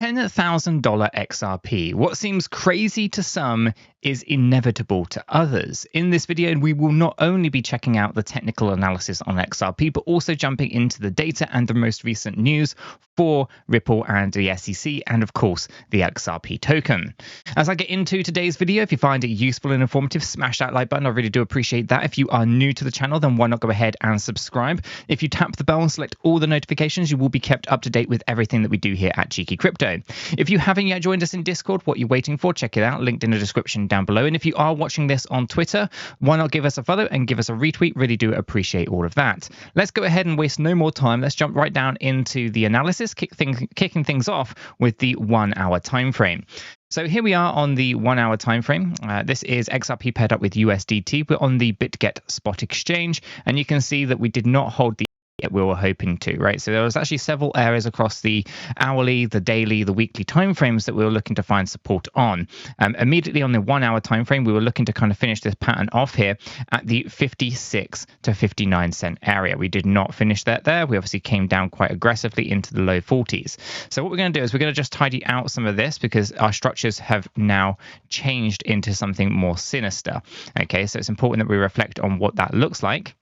$10,000 XRP. What seems crazy to some is inevitable to others. In this video, we will not only be checking out the technical analysis on XRP, but also jumping into the data and the most recent news for Ripple and the SEC, and of course, the XRP token. As I get into today's video, if you find it useful and informative, smash that like button. I really do appreciate that. If you are new to the channel, then why not go ahead and subscribe? If you tap the bell and select all the notifications, you will be kept up to date with everything that we do here at Cheeky Crypto. If you haven't yet joined us in Discord, what you're waiting for, check it out, linked in the description down below. And if you are watching this on Twitter, why not give us a follow and give us a retweet? Really do appreciate all of that. Let's go ahead and waste no more time. Let's jump right down into the analysis, kicking things off with the 1 hour time frame. So here we are on the 1 hour time frame. This is XRP paired up with USDT. We're on the BitGet spot exchange, and you can see that we did not hold the we were hoping to, right? So there was actually several areas across the hourly, the daily, the weekly timeframes that we were looking to find support on. Immediately on the 1 hour time frame, we were looking to kind of finish this pattern off here at the 56 to 59 cent area. We did not finish that there. We obviously came down quite aggressively into the low 40s. So what we're going to do is we're going to just tidy out some of this because our structures have now changed into something more sinister. Okay, so it's important that we reflect on what that looks like,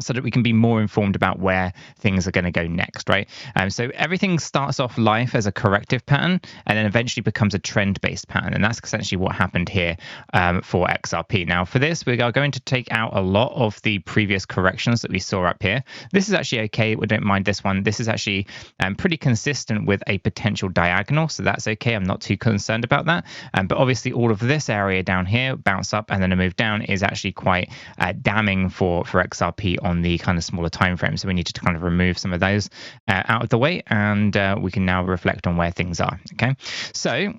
so that we can be more informed about where things are going to go next, right? So everything starts off life as a corrective pattern and then eventually becomes a trend-based pattern. And that's essentially what happened here for XRP. Now, for this, we are going to take out a lot of the previous corrections that we saw up here. This is actually okay. We don't mind this one. This is actually pretty consistent with a potential diagonal, so that's okay. I'm not too concerned about that. But obviously, all of this area down here, bounce up and then a move down, is actually quite damning for XRP on the kind of smaller time frame. So we need to kind of remove some of those out of the way, and we can now reflect on where things are. Okay, so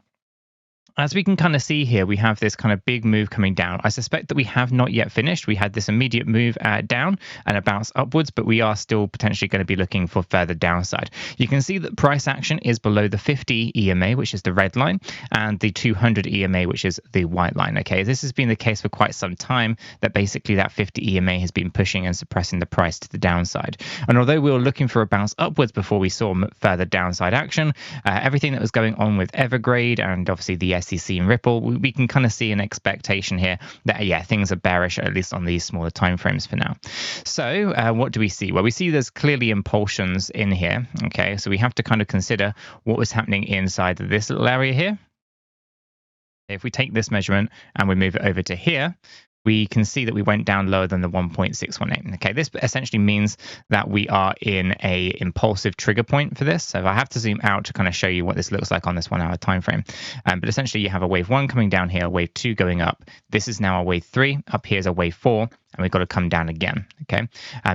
as we can kind of see here, we have this kind of big move coming down. I suspect that we have not yet finished. We had this immediate move down and a bounce upwards, but we are still potentially going to be looking for further downside. You can see that price action is below the 50 EMA, which is the red line, and the 200 EMA, which is the white line. Okay, this has been the case for quite some time, that basically that 50 EMA has been pushing and suppressing the price to the downside. And although we were looking for a bounce upwards before we saw further downside action, everything that was going on with Evergrande and obviously the SEC and Ripple, we can kind of see an expectation here that, yeah, things are bearish, at least on these smaller timeframes for now. So what do we see? Well, we see there's clearly impulsions in here. Okay, so we have to kind of consider what was happening inside of this little area here. If we take this measurement and we move it over to here, we can see that we went down lower than the 1.618. Okay, this essentially means that we are in a impulsive trigger point for this. So if I have to zoom out to kind of show you what this looks like on this 1 hour time frame. But essentially you have a wave 1 coming down here, wave 2 going up. This is now a wave 3. Up here is a wave 4. And we've got to come down again, okay?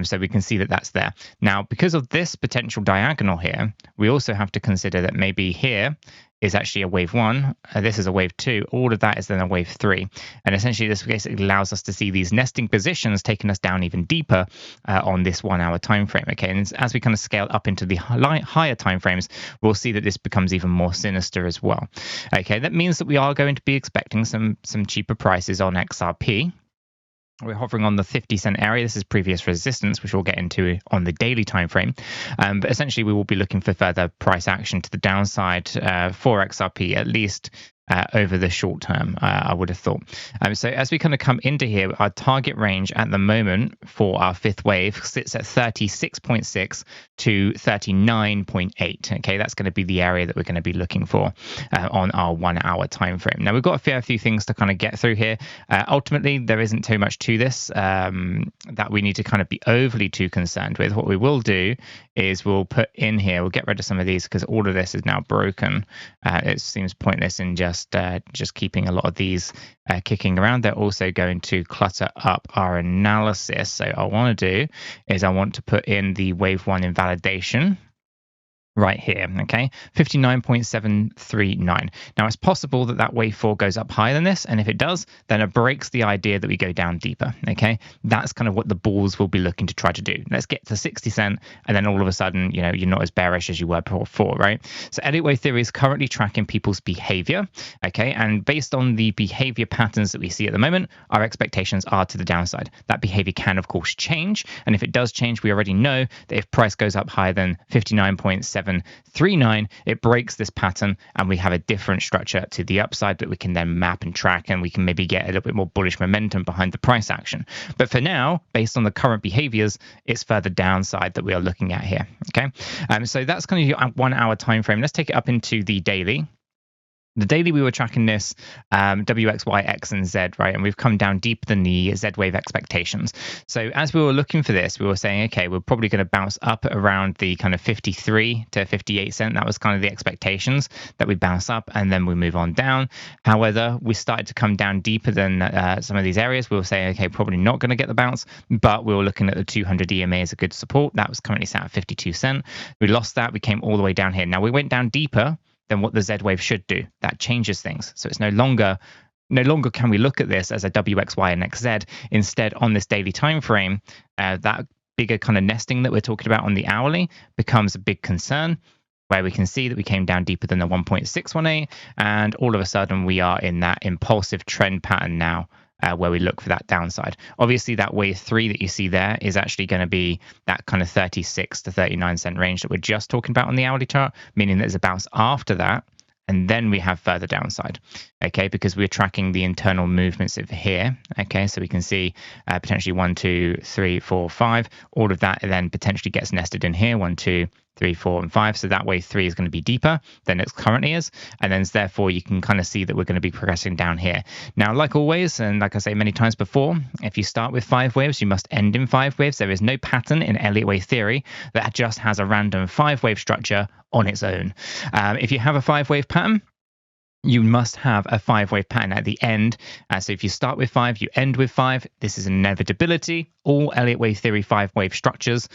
So we can see that that's there. Now, because of this potential diagonal here, we also have to consider that maybe here is actually a wave 1, this is a wave 2, all of that is then a wave 3. And essentially this basically allows us to see these nesting positions taking us down even deeper on this 1 hour time frame, okay? And as we kind of scale up into the higher time frames, we'll see that this becomes even more sinister as well. Okay, that means that we are going to be expecting some cheaper prices on XRP. We're hovering on the 50 cent area. This is previous resistance, which we'll get into on the daily time frame. But essentially, we will be looking for further price action to the downside for XRP, at least over the short term, I would have thought. So as we kind of come into here, our target range at the moment for our fifth wave sits at 36.6 to 39.8. Okay, that's going to be the area that we're going to be looking for on our 1 hour time frame. Now, we've got a fair few things to kind of get through here. Ultimately, there isn't too much to this that we need to kind of be overly too concerned with. What we will do is we'll put in here, we'll get rid of some of these because all of this is now broken. It seems pointless in just keeping a lot of these kicking around. They're also going to clutter up our analysis. So I want to do is I want to put in the wave 1 invalidation right here, okay, 59.739. Now, it's possible that that wave 4 goes up higher than this, and if it does, then it breaks the idea that we go down deeper, okay? That's kind of what the bulls will be looking to try to do. Let's get to 60 cent, and then all of a sudden, you know, you're not as bearish as you were before, right? So elliott wave theory is currently tracking people's behavior, okay? And based on the behavior patterns that we see at the moment, our expectations are to the downside. That behavior can, of course, change, and if it does change, we already know that if price goes up higher than 59.7 1.1739, it breaks this pattern and we have a different structure to the upside that we can then map and track, and we can maybe get a little bit more bullish momentum behind the price action. But for now, based on the current behaviors, it's further downside that we are looking at here. Okay, so that's kind of your 1 hour time frame. Let's take it up into the daily. The daily, we were tracking this W, X, Y, X, and Z, right? And we've come down deeper than the Z wave expectations. So as we were looking for this, we were saying, okay, we're probably going to bounce up around the kind of 53 to 58 cent. That was kind of the expectations, that we bounce up and then we move on down. However, we started to come down deeper than some of these areas. We were saying, okay, probably not going to get the bounce, but we were looking at the 200 EMA as a good support. That was currently sat at 52 cent. We lost that. We came all the way down here. Now we went down deeper than what the Z wave should do. That changes things. So it's no longer can we look at this as a W, X, Y, and XZ. Instead, on this daily time frame, that bigger kind of nesting that we're talking about on the hourly becomes a big concern, where we can see that we came down deeper than the 1.618, and all of a sudden we are in that impulsive trend pattern now, where we look for that downside. Obviously, that wave 3 that you see there is actually going to be that kind of 36 to 39 cent range that we're just talking about on the hourly chart, meaning there's a bounce after that, and then we have further downside, okay, because we're tracking the internal movements over here, okay, so we can see potentially 1, 2, 3, 4, 5, all of that then potentially gets nested in here, 1, 2, 3, 4, and 5. So that wave 3 is going to be deeper than it currently is, and then therefore you can kind of see that we're going to be progressing down here. Now, like always, and like I say many times before, if you start with 5 waves, you must end in 5 waves. There is no pattern in Elliott wave theory that just has a random 5-wave structure on its own. If you have a 5-wave pattern, you must have a 5-wave pattern at the end. So if you start with 5, you end with 5. This is an inevitability. All Elliott wave theory 5-wave structures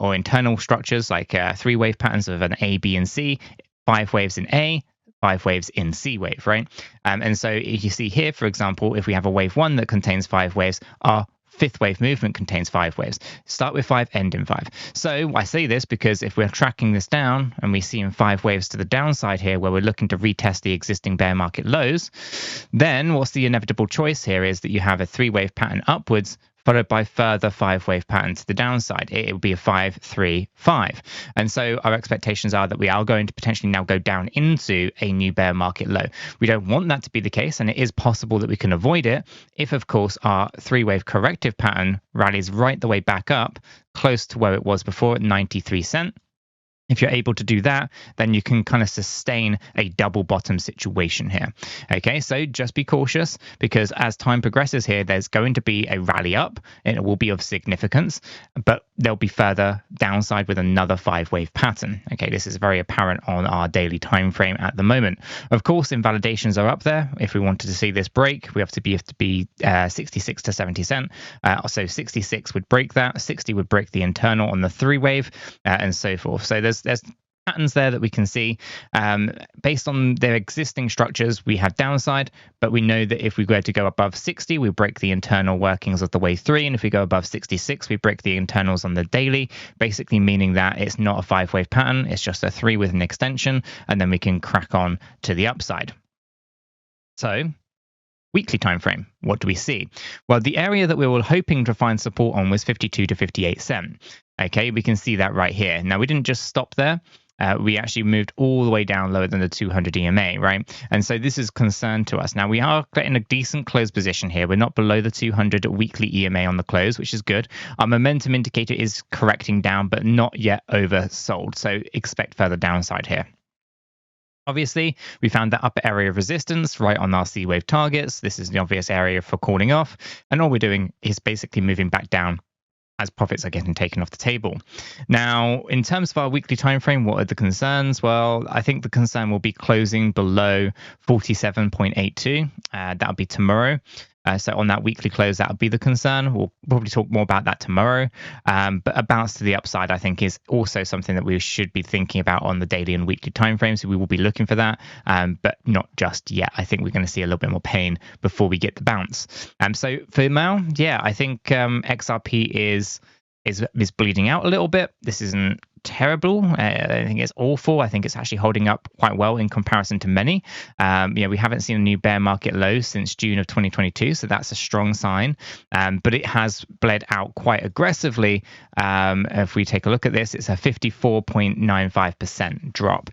or internal structures like 3-wave patterns of an A, B, and C, 5 waves in A, 5 waves in C wave, right? And so if you see here, for example, if we have a wave 1 that contains 5 waves, our 5th wave movement contains 5 waves. Start with 5, end in 5. So I say this because if we're tracking this down and we see in 5 waves to the downside here, where we're looking to retest the existing bear market lows, then what's the inevitable choice here is that you have a 3-wave pattern upwards followed by further 5-wave pattern to the downside. It will be a 5, 3, 5. And so our expectations are that we are going to potentially now go down into a new bear market low. We don't want that to be the case, and it is possible that we can avoid it if, of course, our 3-wave corrective pattern rallies right the way back up, close to where it was before at 93 cent. If you're able to do that, then you can kind of sustain a double bottom situation here. Okay, so just be cautious, because as time progresses here, there's going to be a rally up and it will be of significance, but there'll be further downside with another 5-wave pattern. Okay, this is very apparent on our daily time frame at the moment. Of course, invalidations are up there. If we wanted to see this break, we have to be 66 to 70 cent. So 66 would break that, 60 would break the internal on the 3-wave, and so forth. So there's patterns there that we can see. Based on their existing structures, we have downside, but we know that if we were to go above 60, we break the internal workings of the wave 3, and if we go above 66, we break the internals on the daily, basically meaning that it's not a 5-wave pattern, it's just a 3 with an extension, and then we can crack on to the upside. So weekly time frame, what do we see? Well, the area that we were hoping to find support on was 52 to 58 cent. Okay, we can see that right here. Now, we didn't just stop there. We actually moved all the way down lower than the 200 EMA, right? And so this is concern to us. Now, we are getting a decent close position here. We're not below the 200 weekly EMA on the close, which is good. Our momentum indicator is correcting down, but not yet oversold. So expect further downside here. Obviously, we found that upper area of resistance right on our C wave targets. This is the obvious area for calling off. And all we're doing is basically moving back down as profits are getting taken off the table. Now, in terms of our weekly time frame, what are the concerns? Well, I think the concern will be closing below 47.82. That'll be tomorrow. So on that weekly close, that'll be the concern. We'll probably talk more about that tomorrow. But a bounce to the upside, I think, is also something that we should be thinking about on the daily and weekly timeframes. So we will be looking for that, but not just yet. I think we're going to see a little bit more pain before we get the bounce. So for now, yeah, I think XRP is bleeding out a little bit. This isn't terrible. I think it's awful. I think it's actually holding up quite well in comparison to many. We haven't seen a new bear market low since June of 2022, so that's a strong sign. But it has bled out quite aggressively. If we take a look at this, it's a 54.95% drop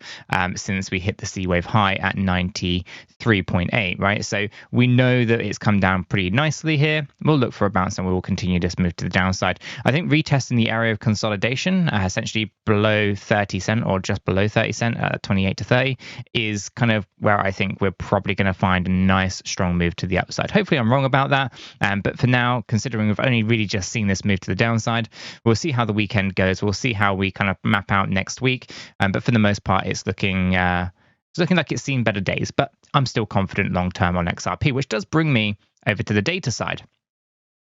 since we hit the C wave high at 93.8, right? So we know that it's come down pretty nicely here. We'll look for a bounce and we will continue this move to the downside. I think retesting the area of consolidation, essentially below 30 cent or just below 30 cent at 28 to 30, is kind of where I think we're probably going to find a nice strong move to the upside. Hopefully I'm wrong about that. But for now, considering we've only really just seen this move to the downside, we'll see how the weekend goes. We'll see how we kind of map out next week. But for the most part, it's looking like it's seen better days. But I'm still confident long term on XRP, which does bring me over to the data side.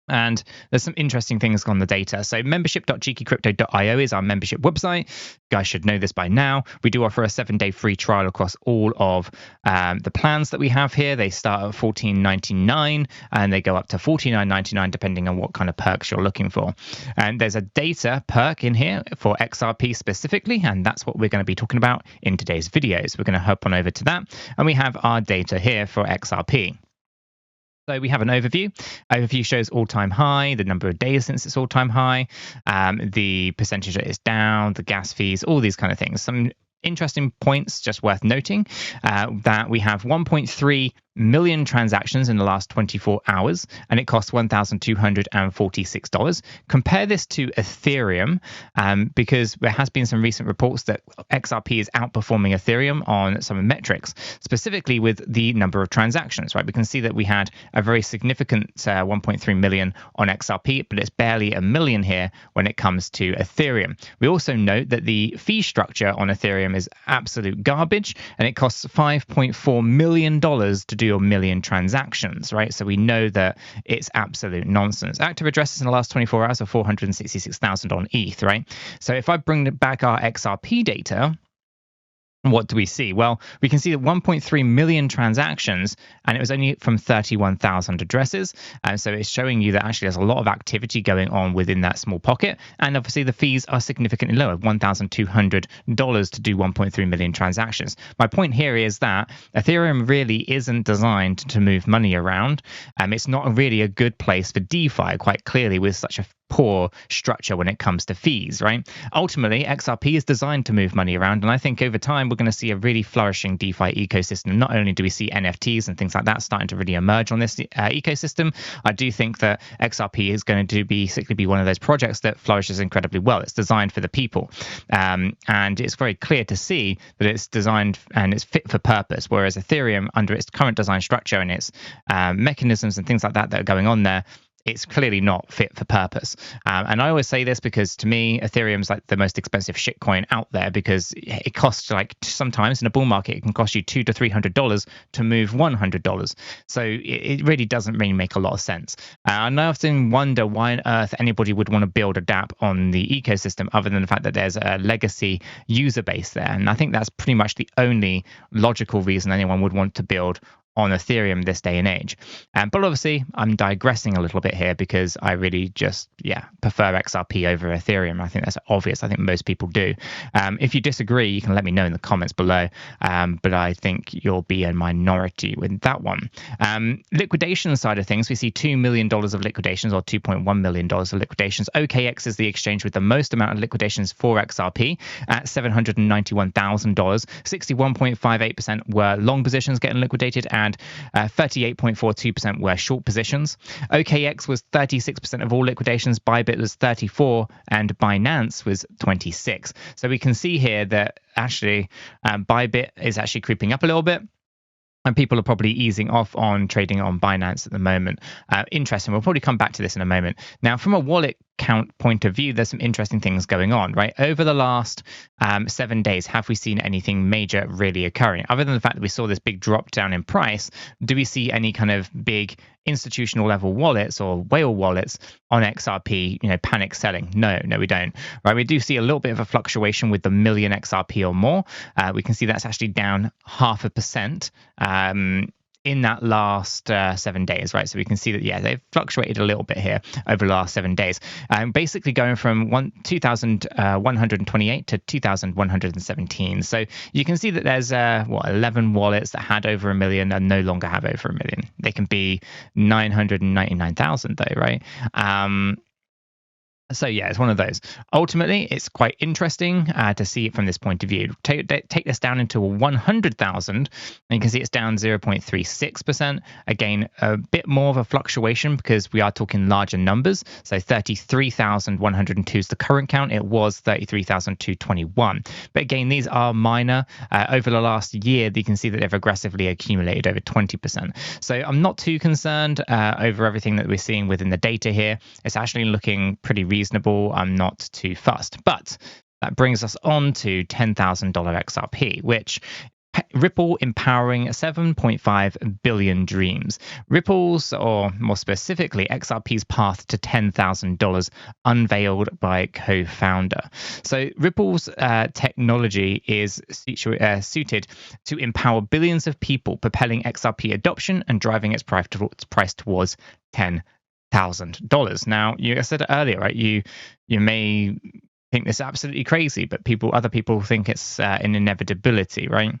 And there's some interesting things on the data. So membership.𝗕𝗘𝗪𝗏𝗖𝗡 is our membership website. You guys should know this by now. We do offer a 7-day free trial across all of the plans that we have here. They start at $14.99 and they go up to $49.99 depending on what kind of perks you're looking for. And there's a data perk in here for XRP specifically, and that's what we're going to be talking about in today's videos. We're going to hop on over to that, and we have our data here for XRP. So we have an overview. Overview shows all-time high, the number of days since its all-time high, the percentage that it's down, the gas fees, all these kind of things. Some interesting points just worth noting, that we have 1.3 million transactions in the last 24 hours, and it costs $1,246. Compare this to Ethereum, because there has been some recent reports that XRP is outperforming Ethereum on some metrics, specifically with the number of transactions, right? We can see that we had a very significant 1.3 million on XRP, but it's barely a million here when it comes to Ethereum. We also note that the fee structure on Ethereum is absolute garbage, and it costs $5.4 million to do a million transactions, right? So we know that it's absolute nonsense. Active addresses in the last 24 hours are 466,000 on ETH, right? So if I bring back our XRP data, what do we see? Well, we can see that 1.3 million transactions, and it was only from 31,000 addresses. So it's showing you that actually there's a lot of activity going on within that small pocket. And obviously the fees are significantly lower, $1,200 to do 1.3 million transactions. My point here is that Ethereum really isn't designed to move money around. It's not really a good place for DeFi, quite clearly, with such a poor structure when it comes to fees, right? Ultimately, XRP is designed to move money around, and I think over time we're going to see a really flourishing DeFi ecosystem. Not only do we see NFTs and things like that starting to really emerge on this ecosystem, I do think that XRP is going to basically be one of those projects that flourishes incredibly well. It's designed for the people, and it's very clear to see that it's designed and it's fit for purpose, whereas Ethereum, under its current design structure and its mechanisms and things like that are going on there, it's clearly not fit for purpose. And I always say this because to me, Ethereum's like the most expensive shitcoin out there, because it costs, like, sometimes in a bull market, it can cost you $200 to $300 to move $100. So it really doesn't really make a lot of sense. And I often wonder why on earth anybody would want to build a dApp on the ecosystem other than the fact that there's a legacy user base there. And I think that's pretty much the only logical reason anyone would want to build on Ethereum this day and age. But obviously, I'm digressing a little bit here because I really just, prefer XRP over Ethereum. I think that's obvious. I think most people do. If you disagree, you can let me know in the comments below. But I think you'll be a minority with that one. Liquidation side of things, we see $2 million of liquidations, or $2.1 million of liquidations. OKX is the exchange with the most amount of liquidations for XRP at $791,000. 61.58% were long positions getting liquidated, and 38.42% were short positions. OKX was 36% of all liquidations, Bybit was 34%, and Binance was 26%. So we can see here that actually Bybit is actually creeping up a little bit, and people are probably easing off on trading on Binance at the moment. Interesting. We'll probably come back to this in a moment. Now, from a wallet count point of view, there's some interesting things going on, right? Over the last 7 days, have we seen anything major really occurring? Other than the fact that we saw this big drop down in price, do we see any kind of big institutional level wallets or whale wallets on XRP, panic selling? No, we don't. Right? We do see a little bit of a fluctuation with the million XRP or more. We can see that's actually down 0.5%. in that last 7 days, right? So we can see that, yeah, they've fluctuated a little bit here over the last 7 days. Basically going from 2,128 to 2,117. So you can see that there's 11 wallets that had over 1 million and no longer have over 1 million. They can be 999,000 though, right? So yeah, it's one of those. Ultimately, it's quite interesting to see it from this point of view. Take this down into 100,000, and you can see it's down 0.36%. Again, a bit more of a fluctuation because we are talking larger numbers. So 33,102 is the current count. It was 33,221. But again, these are minor. Over the last year, you can see that they've aggressively accumulated over 20%. So I'm not too concerned over everything that we're seeing within the data here. It's actually looking pretty reasonable. I'm not too fussed. But that brings us on to $10,000 XRP, which Ripple empowering 7.5 billion dreams. Ripple's, or more specifically, XRP's path to $10,000 unveiled by co-founder. So Ripple's technology is suited to empower billions of people, propelling XRP adoption and driving its price towards $10,000. Now, I said it earlier, right? You may think this is absolutely crazy, but other people think it's an inevitability, right?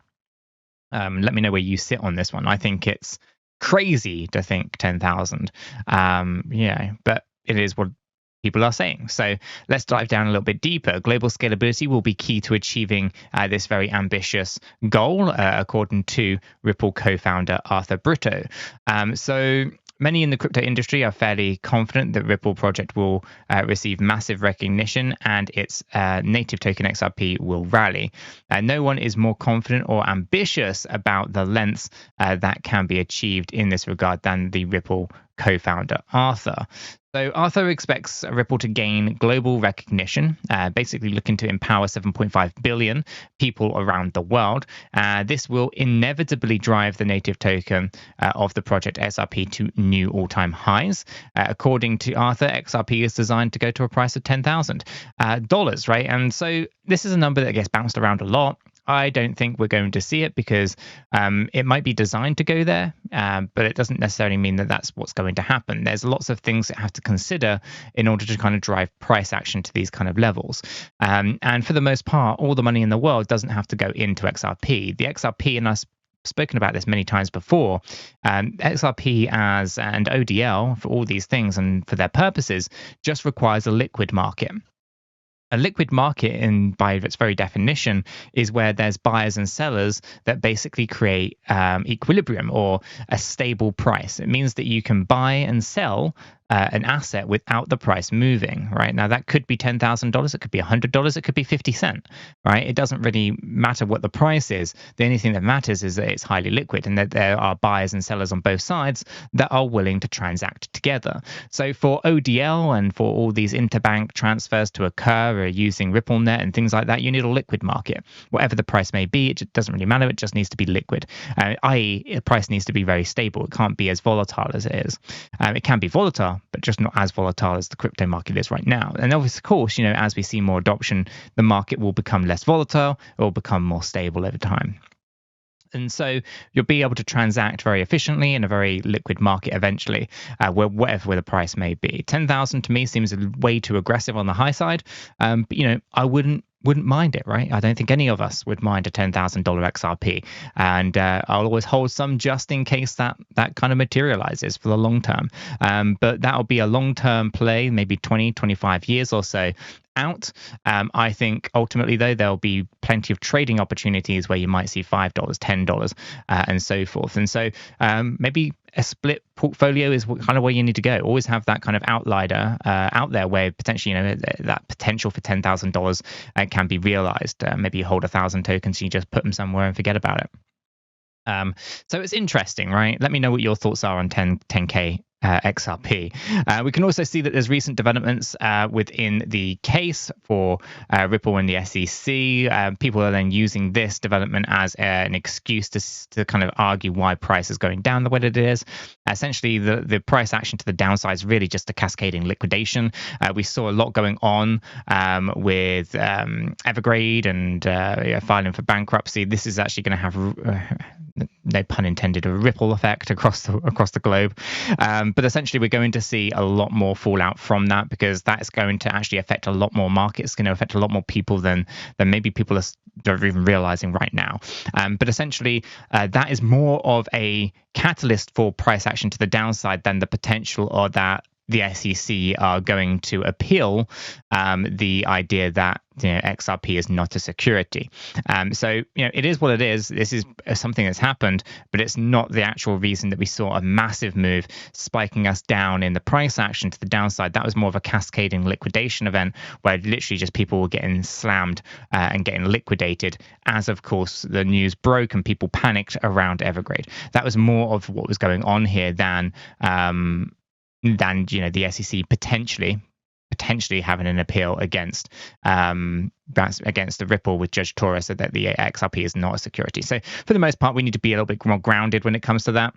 Let me know where you sit on this one. I think it's crazy to think 10,000. But it is what people are saying. So let's dive down a little bit deeper. Global scalability will be key to achieving this very ambitious goal, according to Ripple co-founder 𝗕𝗘𝗪𝗔𝗥𝗘. So many in the crypto industry are fairly confident that Ripple project will receive massive recognition and its native token XRP will rally. No one is more confident or ambitious about the lengths that can be achieved in this regard than the Ripple co-founder 𝗕𝗘𝗪𝗔𝗥𝗘. So 𝗕𝗘𝗪 expects Ripple to gain global recognition, basically looking to empower 7.5 billion people around the world. This will inevitably drive the native token of the project XRP to new all-time highs. According to 𝗕𝗘𝗪𝗔𝗥𝗘, XRP is designed to go to a price of $10,000, right? And so this is a number that gets bounced around a lot. I don't think we're going to see it because it might be designed to go there, but it doesn't necessarily mean that that's what's going to happen. There's lots of things that have to consider in order to kind of drive price action to these kind of levels. And for the most part, all the money in the world doesn't have to go into XRP. The XRP, and I've spoken about this many times before, XRP and ODL for all these things and for their purposes just requires a liquid market. A liquid market, by its very definition, is where there's buyers and sellers that basically create equilibrium or a stable price. It means that you can buy and sell an asset without the price moving, right? Now, that could be $10,000, it could be $100, it could be 50 cents, right? It doesn't really matter what the price is. The only thing that matters is that it's highly liquid and that there are buyers and sellers on both sides that are willing to transact together. So for ODL and for all these interbank transfers to occur or using RippleNet and things like that, you need a liquid market. Whatever the price may be, it doesn't really matter. It just needs to be liquid, i.e. the price needs to be very stable. It can't be as volatile as it is. It can be volatile, but just not as volatile as the crypto market is right now. And obviously, of course, as we see more adoption, the market will become less volatile, it will become more stable over time. And so you'll be able to transact very efficiently in a very liquid market eventually, whatever the price may be. 10,000 to me seems way too aggressive on the high side, but I wouldn't mind it, right? I don't think any of us would mind a $10,000 XRP, and I'll always hold some just in case that kind of materializes for the long term. But that'll be a long-term play, maybe 20, 25 years or so out. I think ultimately, though, there'll be plenty of trading opportunities where you might see $5, $10, and so forth. And so maybe a split portfolio is kind of where you need to go. Always have that kind of outlier out there where potentially, that potential for $10,000 can be realized. Maybe you hold 1,000 tokens, you just put them somewhere and forget about it. So it's interesting, right? Let me know what your thoughts are on 10K XRP. We can also see that there's recent developments within the case for Ripple and the SEC. People are then using this development as an excuse to kind of argue why price is going down the way that it is. Essentially, the price action to the downside is really just a cascading liquidation. We saw a lot going on with Evergrande and filing for bankruptcy. This is actually going to have no pun intended, a ripple effect across the globe. But essentially, we're going to see a lot more fallout from that, because that's going to actually affect a lot more markets, going to affect a lot more people than maybe people are even realizing right now. But essentially, that is more of a catalyst for price action to the downside than the potential or that the SEC are going to appeal the idea that XRP is not a security. So it is what it is. This is something that's happened, but it's not the actual reason that we saw a massive move spiking us down in the price action to the downside. That was more of a cascading liquidation event where literally just people were getting slammed and getting liquidated as, of course, the news broke and people panicked around Evergrande. That was more of what was going on here than the SEC potentially having an appeal against the Ripple with Judge Torah, so that the XRP is not a security. So for the most part, we need to be a little bit more grounded when it comes to that.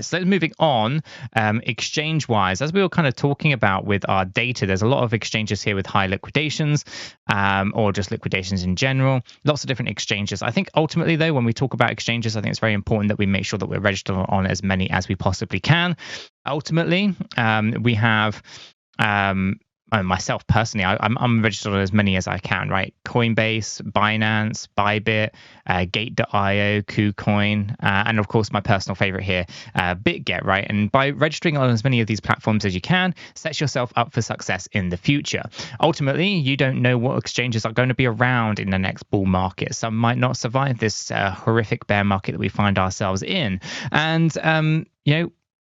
So moving on, exchange-wise, as we were kind of talking about with our data, there's a lot of exchanges here with high liquidations or just liquidations in general. Lots of different exchanges. I think ultimately, though, when we talk about exchanges, I think it's very important that we make sure that we're registered on as many as we possibly can. Ultimately, we have... myself personally, I'm registered on as many as I can, right? Coinbase, Binance, Bybit, Gate.io, KuCoin, and of course my personal favorite here, BitGet, right? And by registering on as many of these platforms as you can, sets yourself up for success in the future. Ultimately, you don't know what exchanges are going to be around in the next bull market. Some might not survive this horrific bear market that we find ourselves in. And,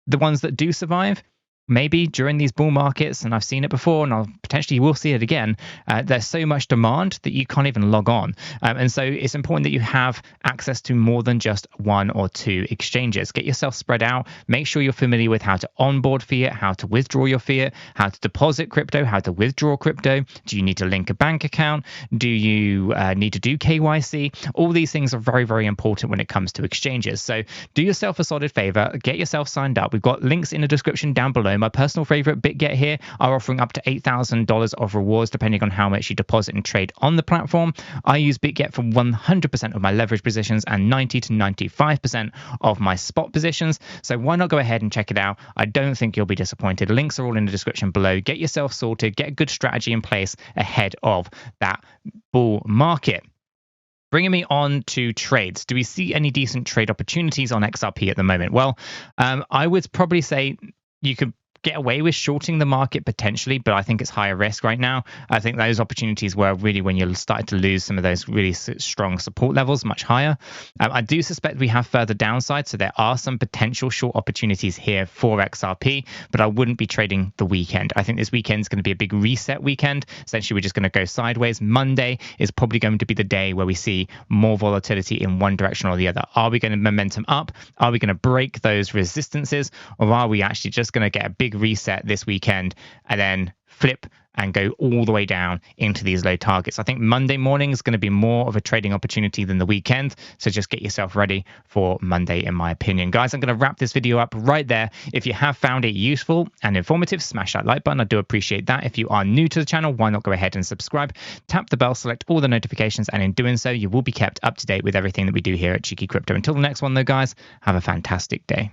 the ones that do survive, maybe during these bull markets, and I've seen it before, and I'll potentially will see it again, there's so much demand that you can't even log on. And so it's important that you have access to more than just one or two exchanges. Get yourself spread out. Make sure you're familiar with how to onboard fiat, how to withdraw your fiat, how to deposit crypto, how to withdraw crypto. Do you need to link a bank account? Do you need to do KYC? All these things are very, very important when it comes to exchanges. So do yourself a solid favor. Get yourself signed up. We've got links in the description down below. My personal favorite, BitGet here, are offering up to $8,000 of rewards depending on how much you deposit and trade on the platform. I use BitGet for 100% of my leverage positions and 90 to 95% of my spot positions. So why not go ahead and check it out? I don't think you'll be disappointed. Links are all in the description below. Get yourself sorted, get a good strategy in place ahead of that bull market. Bringing me on to trades. Do we see any decent trade opportunities on XRP at the moment? Well, I would probably say you could get away with shorting the market potentially, but I think it's higher risk right now. I think those opportunities were really when you started to lose some of those really strong support levels much higher. I do suspect we have further downside, so there are some potential short opportunities here for XRP, but I wouldn't be trading the weekend. I think this weekend is going to be a big reset weekend. Essentially, we're just going to go sideways. Monday is probably going to be the day where we see more volatility in one direction or the other. Are we going to momentum up? Are we going to break those resistances? Or are we actually just going to get a big reset this weekend and then flip and go all the way down into these low targets? I think Monday morning is going to be more of a trading opportunity than the weekend. So just get yourself ready for Monday, in my opinion. Guys, I'm going to wrap this video up right there. If you have found it useful and informative, smash that like button. I do appreciate that. If you are new to the channel, why not go ahead and subscribe? Tap the bell, select all the notifications, and in doing so, you will be kept up to date with everything that we do here at Cheeky Crypto. Until the next one, though, guys, have a fantastic day.